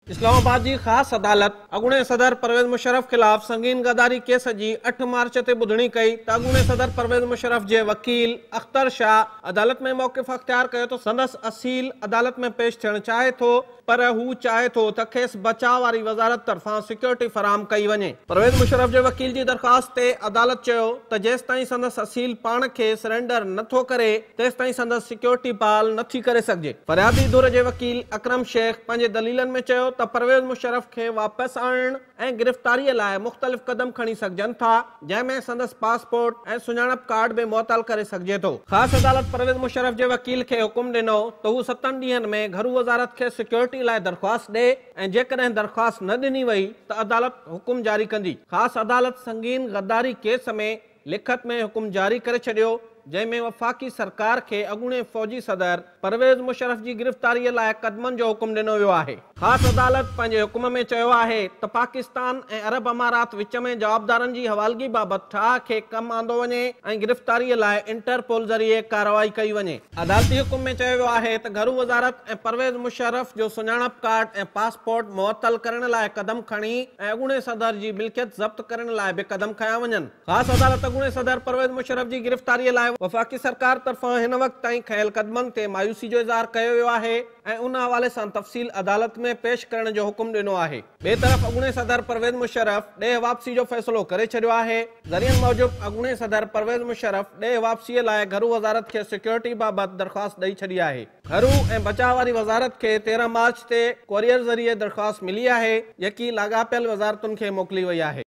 इस्लामाबाद की खास अदालत अॻूणे सदर परवेज़ मुशर्रफ खिलाफ संगीन गद्दारी केस जी 8 मार्च ते ॿुधणी कई त अॻूणे सदर परवेज़ मुशर्रफ जे वकील अख्तर शाह अदालत में मौक़िफ़ अख्तियार कयो त संदसि असील अदालत में पेश थियणु चाहे थो, पर हू चाहे थो त खेसि बचाव वारी वज़ारत तरफ़ां सिक्योरिटी फराहम कई वञे। परवेज़ मुशर्रफ जे वकील जी दरख़्वास्त ते अदालत चयो त जेसि ताईं संदसि असील पाण खे सरेंडर नथो करे तेसि ताईं संदसि सिक्योरिटी बहाल नथी करे सघिजे। फरियादी धुर जे वकील अकरम शेख पंहिंजे दलीलनि में चयो त परवेज़ मुशर्रफ खे वापसि आणण ऐं गिरफ़्तारीअ लाइ मुख़्तलिफ़ क़दम खणी सघजनि था, जंहिंमें संदसि पासपोर्ट ऐं सुञाणप कार्ड बि मुअतल करे सघिजे थो। ख़ासि अदालत परवेज़ मुशर्रफ जे वकील खे हुकुम ॾिनो त हू 7 ॾींहनि में घरू वज़ारत खे सिक्योरिटी लाइ दरख़्वास्त ॾे ऐं जेकॾहिं दरख़्वास्त न ॾिनी वई त अदालत हुकुम जारी कंदी। ख़ासि अदालत संगीन गद्दारी केस में लिखत में हुकुम जारी करे छॾियो, जंहिंमें वफ़ाक़ी सरकार खे अॻूणे फ़ौजी सदर परवेज़ मुशर्रफ जी गिरफ़्तारीअ लाइ क़दमनि जो हुकुम ॾिनो वियो आहे। ख़ासि अदालत पंहिंजे हुकुम में चयो आहे त पाकिस्तान ऐं अरब अमारात विच में जवाबदारनि जी हवालगी बाबति ठाह खे कमु आंदो वञे ऐं गिरफ़्तारीअ लाइ इंटरपोल ज़रिए कार्रवाई कई वञे। अदालती हुकुम में चयो वियो आहे त घरू वज़ारत ऐं परवेज़ मुशर्रफ जो सुञाणप कार्ड ऐं पासपोर्ट मुअतल करण लाइ क़दम खणी ऐं अॻूणे सदर जी मिल्कियत ज़ब्त करण लाइ बि क़दम खयां वञनि। ख़ासि अदालत अॻूणे सदर परवेज़ मुशर्रफ जी गिरफ़्तारीअ लाइ वफ़ाक़ी सरकार तरफ़ां हिन वक़्त ताईं खयल क़दमनि ते मायूसी जो इज़हार कयो वियो आहे ऐं उन हवाले सां तफ़सील अदालत में पेश करण जो हुकुम ॾिनो आहे। ॿिए तरफ़ अॻूणे सदर परवेज़ मुशर्रफ ॾे वापसी जो फ़ैसिलो करे छॾियो आहे। ज़रियनि मूजिबि अॻूणे सदर परवेज़ मुशर्रफ ॾे वापसीअ लाइ घरू वज़ारत खे सिक्योरिटी बाबति दरख़्वास्त ॾेई छॾी आहे। घरू ऐं बचाव वारी वज़ारत खे 13 मार्च ते कोरियर ज़रिए दरख़्वास्त मिली आहे, जेकी लाॻापियल वज़ारतुनि खे मोकिली वई आहे।